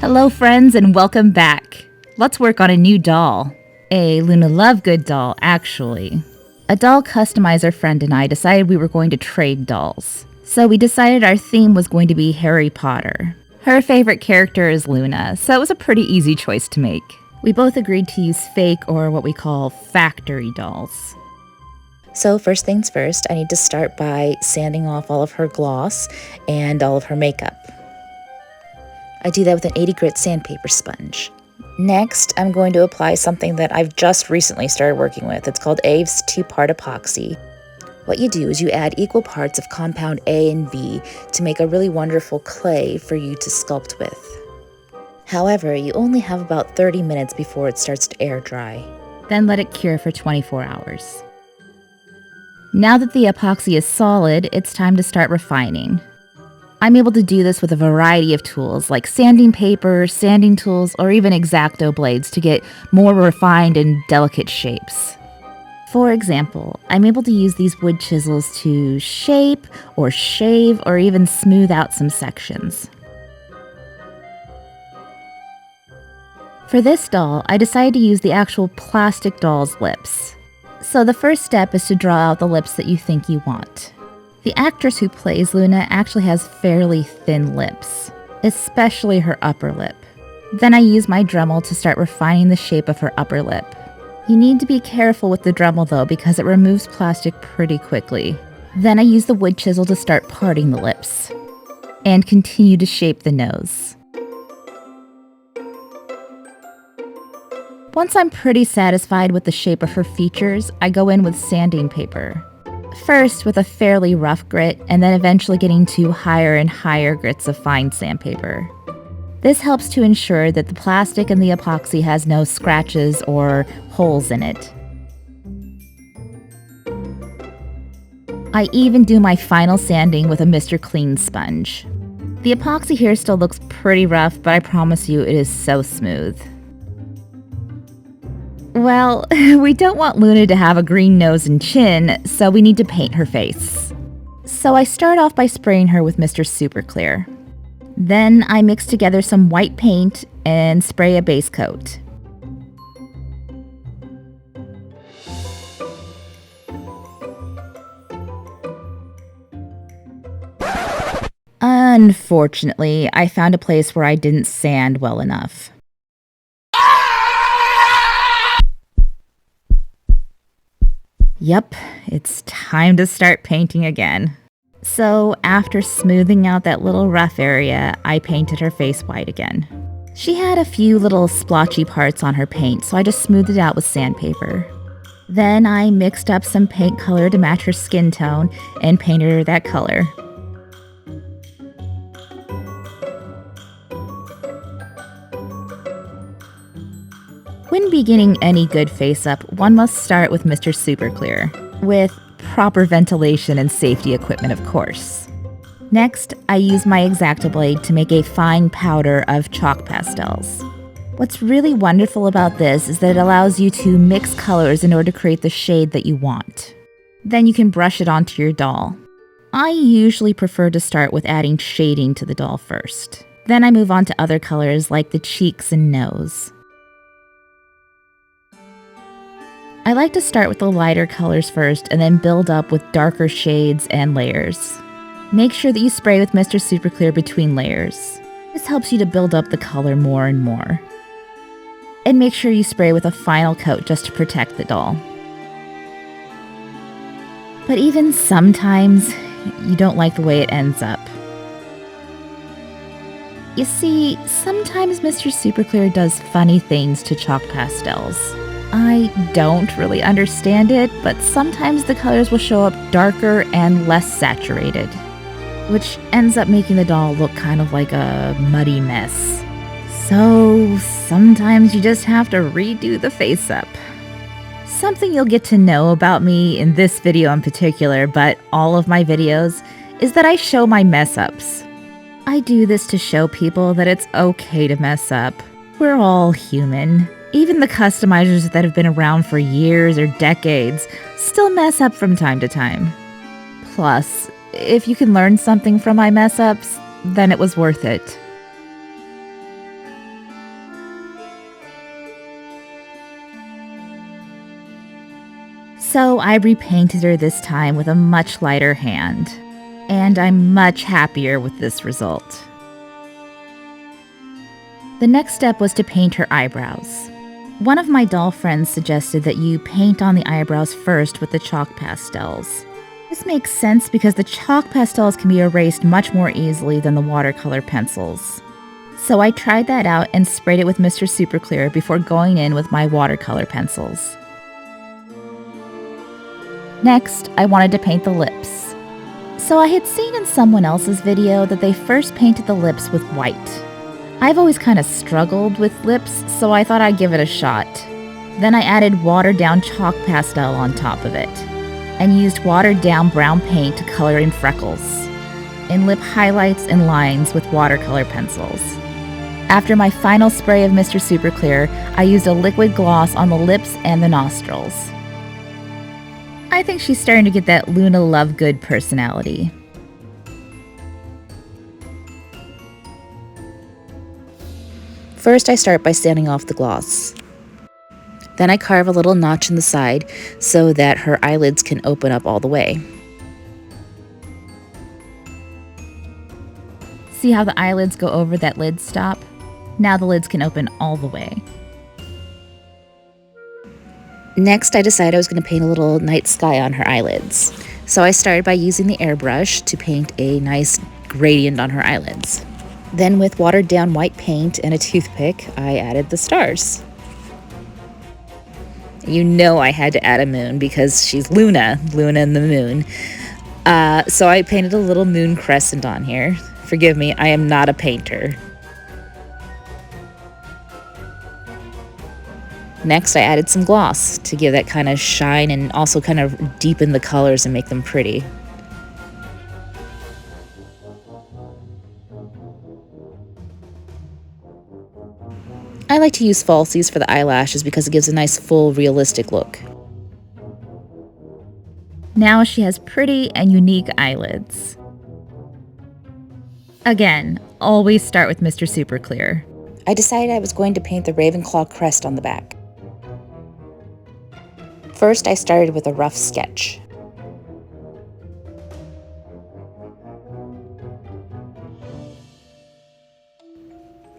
Hello friends and welcome back. Let's work on a new doll. A Luna Lovegood doll, actually. A doll customizer friend and I decided we were going to trade dolls. So we decided our theme was going to be Harry Potter. Her favorite character is Luna, so it was a pretty easy choice to make. We both agreed to use fake or what we call factory dolls. So first things first, I need to start by sanding off all of her gloss and all of her makeup. I do that with an 80 grit sandpaper sponge. Next, I'm going to apply something that I've just recently started working with. It's called Ave's 2-part epoxy. What you do is you add equal parts of compound A and B to make a really wonderful clay for you to sculpt with. However, you only have about 30 minutes before it starts to air dry. Then let it cure for 24 hours. Now that the epoxy is solid, it's time to start refining. I'm able to do this with a variety of tools like sanding paper, sanding tools, or even X-Acto blades to get more refined and delicate shapes. For example, I'm able to use these wood chisels to shape or shave or even smooth out some sections. For this doll, I decided to use the actual plastic doll's lips. So the first step is to draw out the lips that you think you want. The actress who plays Luna actually has fairly thin lips, especially her upper lip. Then I use my Dremel to start refining the shape of her upper lip. You need to be careful with the Dremel though because it removes plastic pretty quickly. Then I use the wood chisel to start parting the lips and continue to shape the nose. Once I'm pretty satisfied with the shape of her features, I go in with sanding paper. First with a fairly rough grit, and then eventually getting to higher and higher grits of fine sandpaper. This helps to ensure that the plastic and the epoxy has no scratches or holes in it. I even do my final sanding with a Mr. Clean sponge. The epoxy here still looks pretty rough, but I promise you it is so smooth. Well, we don't want Luna to have a green nose and chin, so we need to paint her face. So I start off by spraying her with Mr. Super Clear. Then I mix together some white paint and spray a base coat. Unfortunately, I found a place where I didn't sand well enough. Yep, it's time to start painting again. So after smoothing out that little rough area, I painted her face white again. She had a few little splotchy parts on her paint, so I just smoothed it out with sandpaper. Then I mixed up some paint color to match her skin tone and painted her that color. When beginning any good face-up, one must start with Mr. Super Clear, with proper ventilation and safety equipment, of course. Next, I use my X-Acto blade to make a fine powder of chalk pastels. What's really wonderful about this is that it allows you to mix colors in order to create the shade that you want. Then you can brush it onto your doll. I usually prefer to start with adding shading to the doll first. Then I move on to other colors like the cheeks and nose. I like to start with the lighter colors first and then build up with darker shades and layers. Make sure that you spray with Mr. Super Clear between layers. This helps you to build up the color more and more. And make sure you spray with a final coat just to protect the doll. But even sometimes, you don't like the way it ends up. You see, sometimes Mr. Super Clear does funny things to chalk pastels. I don't really understand it, but sometimes the colors will show up darker and less saturated, which ends up making the doll look kind of like a muddy mess. So sometimes you just have to redo the face-up. Something you'll get to know about me in this video in particular, but all of my videos, is that I show my mess-ups. I do this to show people that it's okay to mess up. We're all human. Even the customizers that have been around for years or decades still mess up from time to time. Plus, if you can learn something from my mess-ups, then it was worth it. So I repainted her this time with a much lighter hand. And I'm much happier with this result. The next step was to paint her eyebrows. One of my doll friends suggested that you paint on the eyebrows first with the chalk pastels. This makes sense because the chalk pastels can be erased much more easily than the watercolor pencils. So I tried that out and sprayed it with Mr. Super Clear before going in with my watercolor pencils. Next, I wanted to paint the lips. So I had seen in someone else's video that they first painted the lips with white. I've always kind of struggled with lips, so I thought I'd give it a shot. Then I added watered down chalk pastel on top of it, and used watered down brown paint to color in freckles, and lip highlights and lines with watercolor pencils. After my final spray of Mr. Super Clear, I used a liquid gloss on the lips and the nostrils. I think she's starting to get that Luna Lovegood personality. First, I start by sanding off the gloss. Then I carve a little notch in the side so that her eyelids can open up all the way. See how the eyelids go over that lid stop? Now the lids can open all the way. Next, I decided I was going to paint a little night sky on her eyelids. So I started by using the airbrush to paint a nice gradient on her eyelids. Then with watered down white paint and a toothpick, I added the stars. You know I had to add a moon because she's Luna and the moon. So I painted a little moon crescent on here. Forgive me, I am not a painter. Next, I added some gloss to give that kind of shine and also kind of deepen the colors and make them pretty. I like to use falsies for the eyelashes because it gives a nice full realistic look. Now she has pretty and unique eyelids. Again, always start with Mr. Super Clear. I decided I was going to paint the Ravenclaw crest on the back. First, I started with a rough sketch.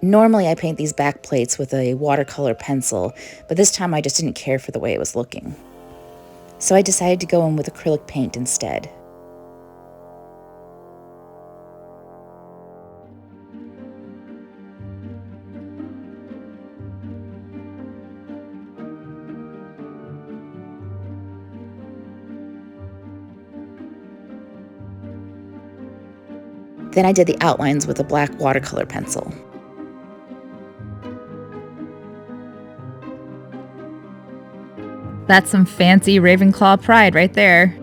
Normally, I paint these back plates with a watercolor pencil, but this time I just didn't care for the way it was looking. So I decided to go in with acrylic paint instead. Then I did the outlines with a black watercolor pencil. That's some fancy Ravenclaw pride right there.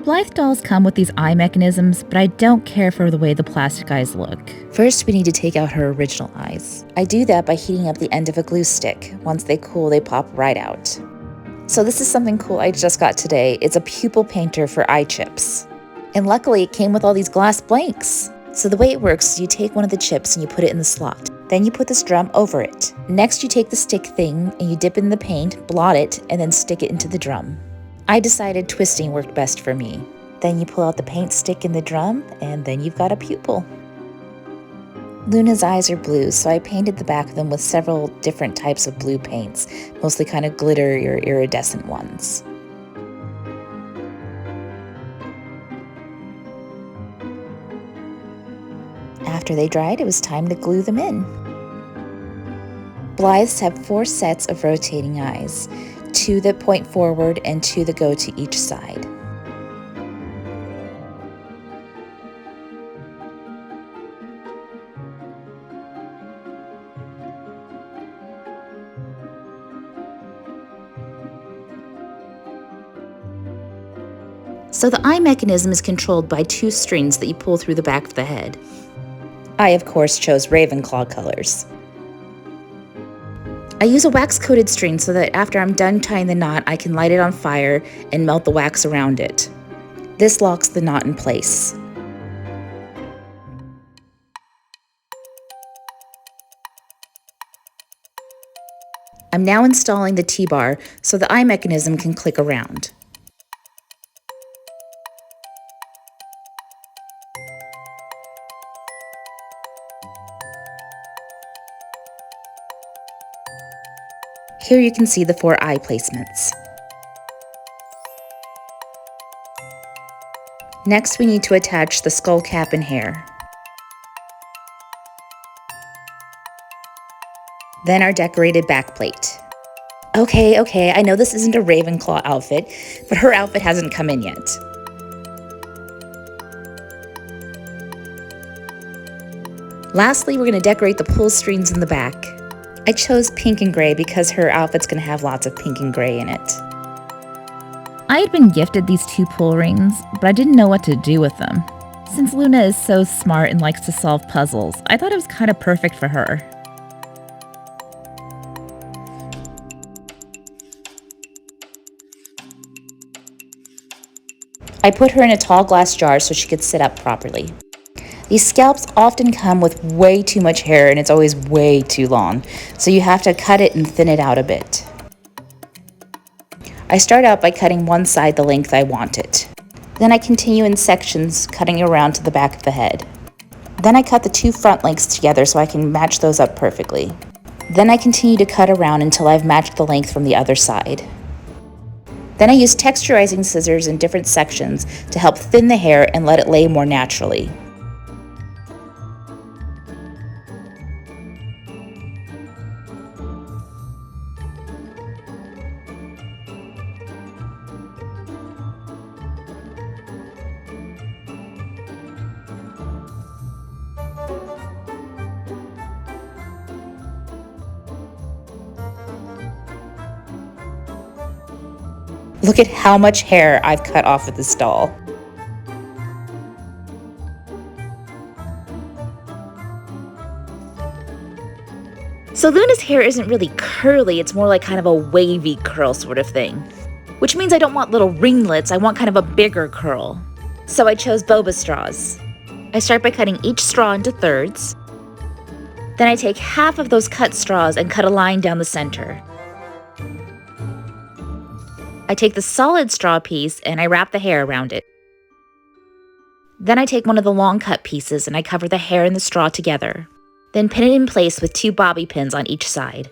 Blythe dolls come with these eye mechanisms, but I don't care for the way the plastic eyes look. First, we need to take out her original eyes. I do that by heating up the end of a glue stick. Once they cool, they pop right out. So this is something cool I just got today. It's a pupil painter for eye chips. And luckily, it came with all these glass blanks. So the way it works is you take one of the chips and you put it in the slot. Then you put this drum over it. Next, you take the stick thing and you dip it in the paint, blot it, and then stick it into the drum. I decided twisting worked best for me. Then you pull out the paint stick in the drum, and then you've got a pupil. Luna's eyes are blue, so I painted the back of them with several different types of blue paints, mostly kind of glittery or iridescent ones. After they dried, it was time to glue them in. Blythes have 4 sets of rotating eyes, 2 that point forward and 2 that go to each side. So the eye mechanism is controlled by 2 strings that you pull through the back of the head. I, of course, chose Ravenclaw colors. I use a wax-coated string so that after I'm done tying the knot, I can light it on fire and melt the wax around it. This locks the knot in place. I'm now installing the T-bar so the eye mechanism can click around. Here you can see the 4 eye placements. Next, we need to attach the skull cap and hair. Then our decorated backplate. Okay, I know this isn't a Ravenclaw outfit, but her outfit hasn't come in yet. Lastly, we're going to decorate the pull strings in the back. I chose pink and gray because her outfit's going to have lots of pink and gray in it. I had been gifted these 2 pull rings, but I didn't know what to do with them. Since Luna is so smart and likes to solve puzzles, I thought it was kind of perfect for her. I put her in a tall glass jar so she could sit up properly. These scalps often come with way too much hair and it's always way too long, so you have to cut it and thin it out a bit. I start out by cutting one side the length I want it. Then I continue in sections, cutting around to the back of the head. Then I cut the 2 front lengths together so I can match those up perfectly. Then I continue to cut around until I've matched the length from the other side. Then I use texturizing scissors in different sections to help thin the hair and let it lay more naturally. Look at how much hair I've cut off of this doll. So Luna's hair isn't really curly, it's more like kind of a wavy curl sort of thing. Which means I don't want little ringlets, I want kind of a bigger curl. So I chose boba straws. I start by cutting each straw into thirds. Then I take half of those cut straws and cut a line down the center. I take the solid straw piece and I wrap the hair around it. Then I take one of the long cut pieces and I cover the hair and the straw together. Then pin it in place with 2 bobby pins on each side.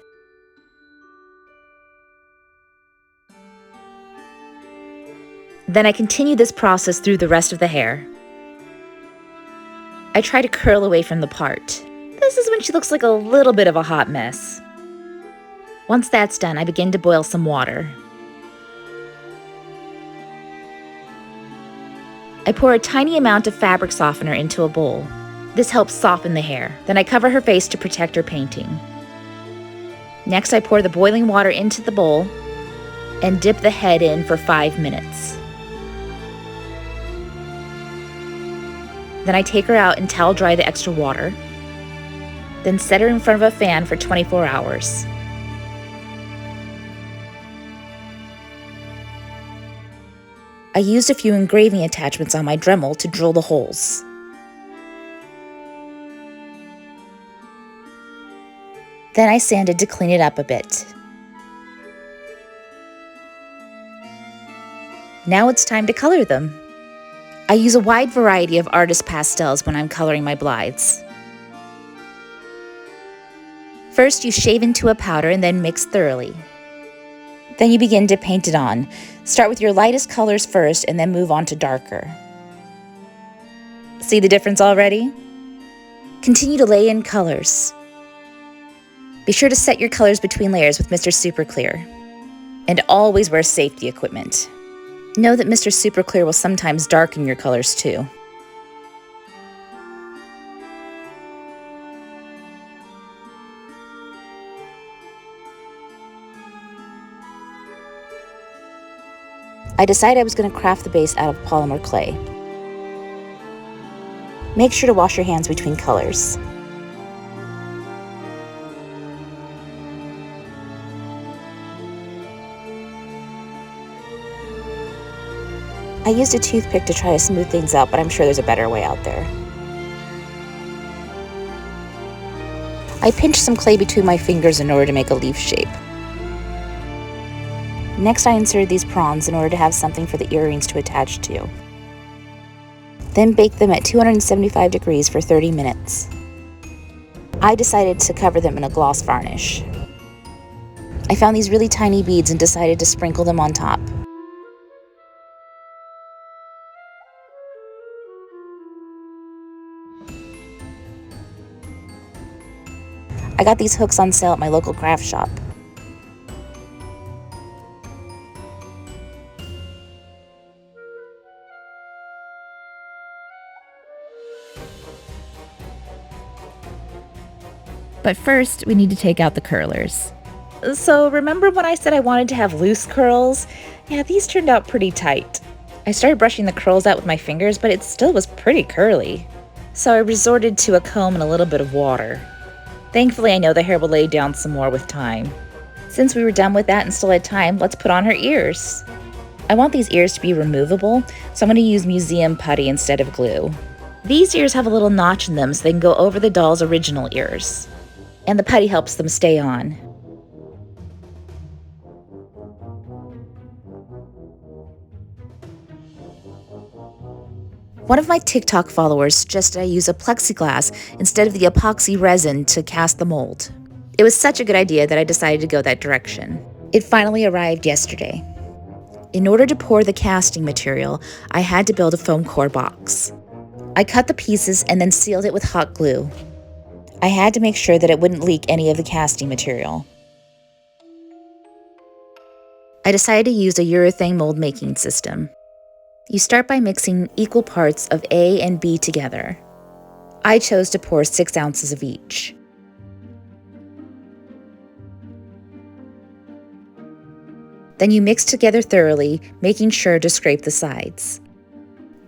Then I continue this process through the rest of the hair. I try to curl away from the part. This is when she looks like a little bit of a hot mess. Once that's done, I begin to boil some water. I pour a tiny amount of fabric softener into a bowl. This helps soften the hair. Then I cover her face to protect her painting. Next, I pour the boiling water into the bowl and dip the head in for 5 minutes. Then I take her out and towel dry the extra water. Then set her in front of a fan for 24 hours. I used a few engraving attachments on my Dremel to drill the holes. Then I sanded to clean it up a bit. Now it's time to color them. I use a wide variety of artist pastels when I'm coloring my Blythes. First, you shave into a powder and then mix thoroughly. Then you begin to paint it on. Start with your lightest colors first and then move on to darker. See the difference already? Continue to lay in colors. Be sure to set your colors between layers with Mr. Super Clear. And always wear safety equipment. Know that Mr. Super Clear will sometimes darken your colors too. I decided I was going to craft the base out of polymer clay. Make sure to wash your hands between colors. I used a toothpick to try to smooth things out, but I'm sure there's a better way out there. I pinched some clay between my fingers in order to make a leaf shape. Next, I inserted these prongs in order to have something for the earrings to attach to. Then bake them at 275 degrees for 30 minutes. I decided to cover them in a gloss varnish. I found these really tiny beads and decided to sprinkle them on top. I got these hooks on sale at my local craft shop. But first, we need to take out the curlers. So remember when I said I wanted to have loose curls? Yeah, these turned out pretty tight. I started brushing the curls out with my fingers, but it still was pretty curly. So I resorted to a comb and a little bit of water. Thankfully, I know the hair will lay down some more with time. Since we were done with that and still had time, let's put on her ears. I want these ears to be removable, so I'm going to use museum putty instead of glue. These ears have a little notch in them so they can go over the doll's original ears. And the putty helps them stay on. One of my TikTok followers suggested I use a plexiglass instead of the epoxy resin to cast the mold. It was such a good idea that I decided to go that direction. It finally arrived yesterday. In order to pour the casting material, I had to build a foam core box. I cut the pieces and then sealed it with hot glue. I had to make sure that it wouldn't leak any of the casting material. I decided to use a urethane mold making system. You start by mixing equal parts of A and B together. I chose to pour 6 ounces of each. Then you mix together thoroughly, making sure to scrape the sides.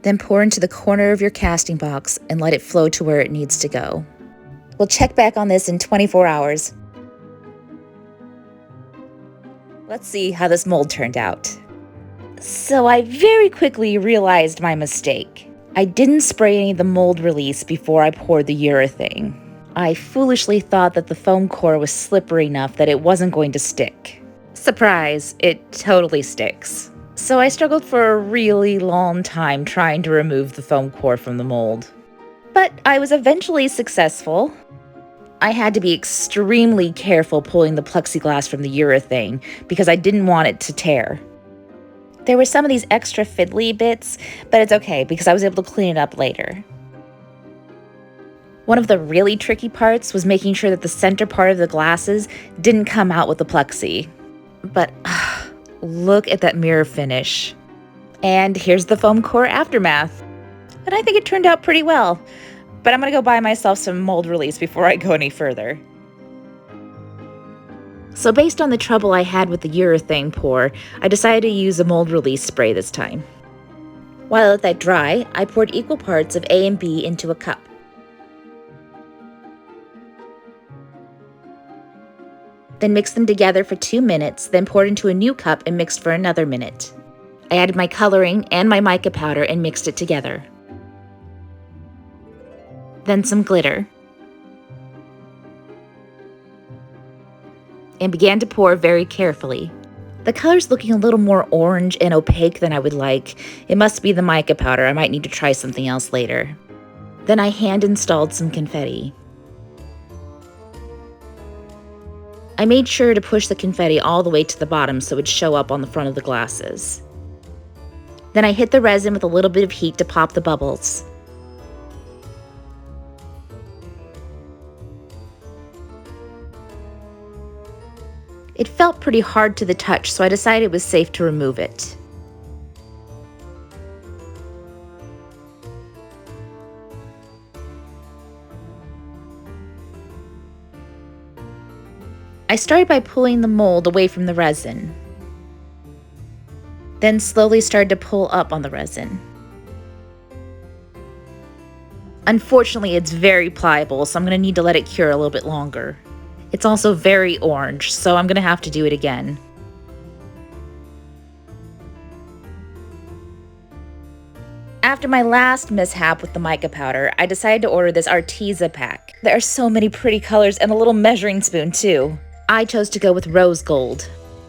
Then pour into the corner of your casting box and let it flow to where it needs to go. We'll check back on this in 24 hours. Let's see how this mold turned out. So I very quickly realized my mistake. I didn't spray any of the mold release before I poured the urethane. I foolishly thought that the foam core was slippery enough that it wasn't going to stick. Surprise, it totally sticks. So I struggled for a really long time trying to remove the foam core from the mold. But I was eventually successful. I had to be extremely careful pulling the plexiglass from the urethane because I didn't want it to tear. There were some of these extra fiddly bits, but it's okay because I was able to clean it up later. One of the really tricky parts was making sure that the center part of the glasses didn't come out with the plexi. But look at that mirror finish. And here's the foam core aftermath. And I think it turned out pretty well. But I'm gonna go buy myself some mold release before I go any further. So based on the trouble I had with the urethane pour, I decided to use a mold release spray this time. While I let that dry, I poured equal parts of A and B into a cup. Then mixed them together for 2 minutes, then poured into a new cup and mixed for another minute. I added my coloring and my mica powder and mixed it together. Then some glitter. And began to pour very carefully. The color's looking a little more orange and opaque than I would like. It must be the mica powder. I might need to try something else later. Then I hand installed some confetti. I made sure to push the confetti all the way to the bottom so it would show up on the front of the glasses. Then I hit the resin with a little bit of heat to pop the bubbles. It felt pretty hard to the touch, so I decided it was safe to remove it. I started by pulling the mold away from the resin. Then slowly started to pull up on the resin. Unfortunately, it's very pliable, so I'm going to need to let it cure a little bit longer. It's also very orange, so I'm going to have to do it again. After my last mishap with the mica powder, I decided to order this Arteza pack. There are so many pretty colors and a little measuring spoon too. I chose to go with rose gold.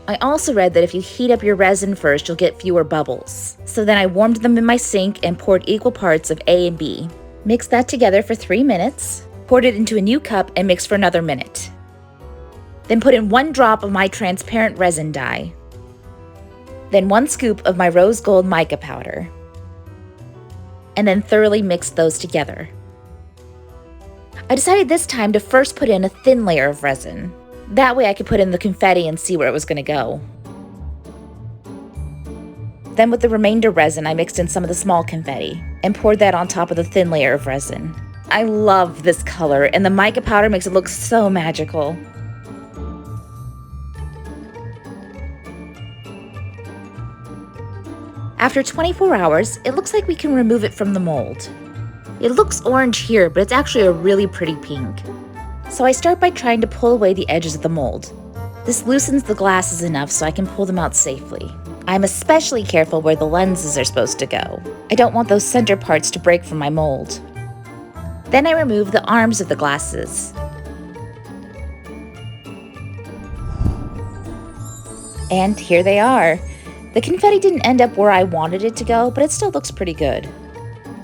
I also read that if you heat up your resin first, you'll get fewer bubbles. So then I warmed them in my sink and poured equal parts of A and B. Mixed that together for 3 minutes, poured it into a new cup and mixed for another minute. Then put in 1 drop of my transparent resin dye. Then 1 scoop of my rose gold mica powder. And then thoroughly mixed those together. I decided this time to first put in a thin layer of resin. That way I could put in the confetti and see where it was going to go. Then with the remainder resin, I mixed in some of the small confetti and poured that on top of the thin layer of resin. I love this color, and the mica powder makes it look so magical. After 24 hours, it looks like we can remove it from the mold. It looks orange here, but it's actually a really pretty pink. So I start by trying to pull away the edges of the mold. This loosens the glasses enough so I can pull them out safely. I'm especially careful where the lenses are supposed to go. I don't want those center parts to break from my mold. Then I remove the arms of the glasses. And here they are. The confetti didn't end up where I wanted it to go, but it still looks pretty good.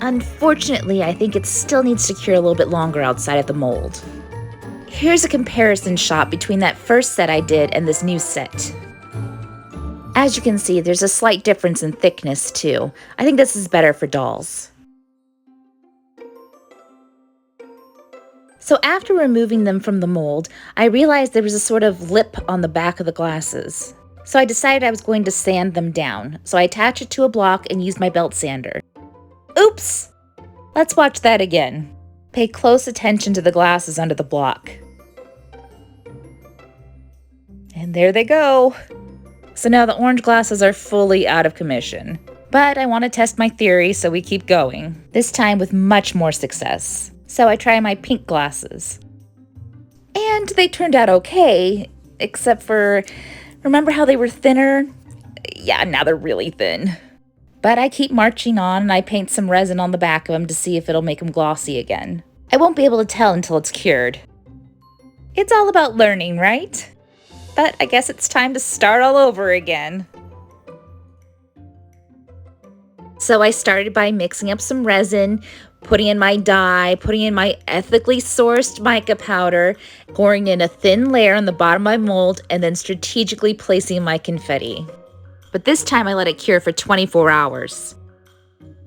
Unfortunately, I think it still needs to cure a little bit longer outside of the mold. Here's a comparison shot between that first set I did and this new set. As you can see, there's a slight difference in thickness too. I think this is better for dolls. So after removing them from the mold, I realized there was a sort of lip on the back of the glasses. So I decided I was going to sand them down. So I attached it to a block and used my belt sander. Oops! Let's watch that again. Pay close attention to the glasses under the block. And there they go. So now the orange glasses are fully out of commission. But I want to test my theory, so we keep going. This time with much more success. So I try my pink glasses. And they turned out okay, except for, remember how they were thinner? Yeah, now they're really thin. But I keep marching on and I paint some resin on the back of them to see if it'll make them glossy again. I won't be able to tell until it's cured. It's all about learning, right? But I guess it's time to start all over again. So I started by mixing up some resin, putting in my dye, putting in my ethically sourced mica powder, pouring in a thin layer on the bottom of my mold, and then strategically placing my confetti. But this time I let it cure for 24 hours.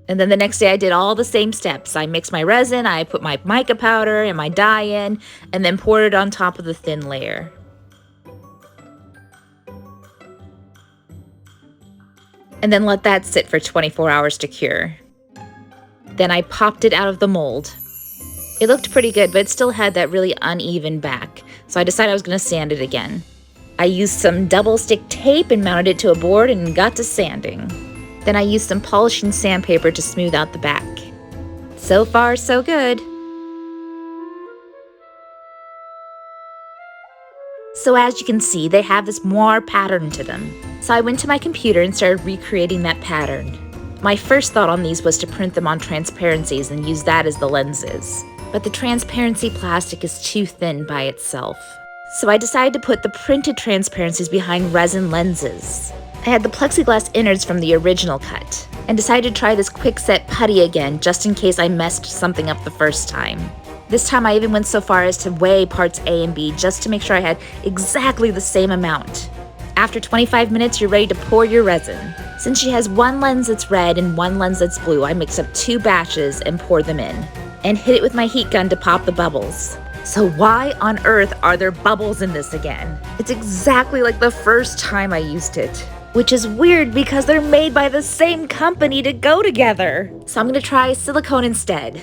And then the next day I did all the same steps. I mixed my resin, I put my mica powder and my dye in, and then poured it on top of the thin layer. And then let that sit for 24 hours to cure. Then I popped it out of the mold. It looked pretty good, but it still had that really uneven back, so I decided I was going to sand it again. I used some double stick tape and mounted it to a board and got to sanding. Then I used some polishing sandpaper to smooth out the back. So far, so good. So as you can see, they have this moire pattern to them. So I went to my computer and started recreating that pattern. My first thought on these was to print them on transparencies and use that as the lenses. But the transparency plastic is too thin by itself. So I decided to put the printed transparencies behind resin lenses. I had the plexiglass innards from the original cut, and decided to try this quick set putty again just in case I messed something up the first time. This time I even went so far as to weigh parts A and B just to make sure I had exactly the same amount. After 25 minutes, you're ready to pour your resin. Since she has one lens that's red and one lens that's blue, I mixed up 2 batches and poured them in, and hit it with my heat gun to pop the bubbles. So why on earth are there bubbles in this again? It's exactly like the first time I used it. Which is weird because they're made by the same company to go together. So I'm gonna try silicone instead.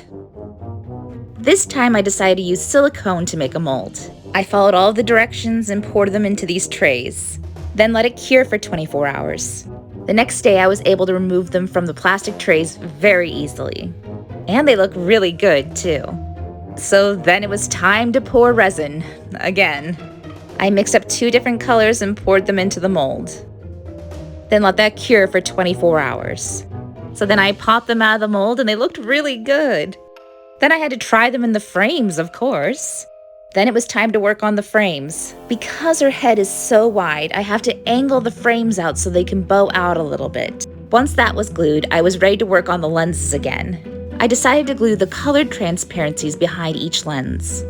This time I decided to use silicone to make a mold. I followed all of the directions and poured them into these trays. Then let it cure for 24 hours. The next day I was able to remove them from the plastic trays very easily. And they look really good too. So then it was time to pour resin again. I mixed up 2 different colors and poured them into the mold. Then let that cure for 24 hours. So then I popped them out of the mold and they looked really good. Then I had to try them in the frames, of course. Then it was time to work on the frames. Because her head is so wide, I have to angle the frames out so they can bow out a little bit. Once that was glued, I was ready to work on the lenses again. I decided to glue the colored transparencies behind each lens.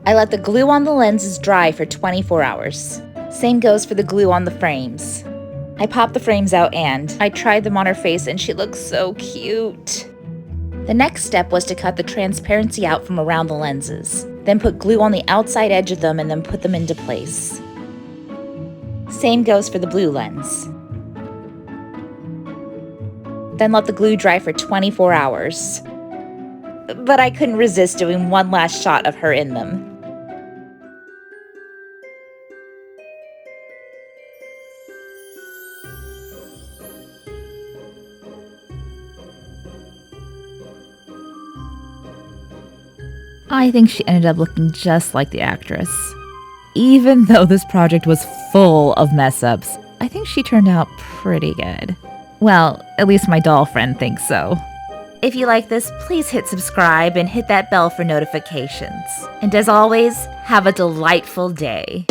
I let the glue on the lenses dry for 24 hours. Same goes for the glue on the frames. I popped the frames out and I tried them on her face and she looks so cute. The next step was to cut the transparency out from around the lenses, then put glue on the outside edge of them and then put them into place. Same goes for the blue lens. Then let the glue dry for 24 hours. But I couldn't resist doing one last shot of her in them. I think she ended up looking just like the actress. Even though this project was full of mess-ups, I think she turned out pretty good. Well, at least my doll friend thinks so. If you like this, please hit subscribe and hit that bell for notifications. And as always, have a delightful day.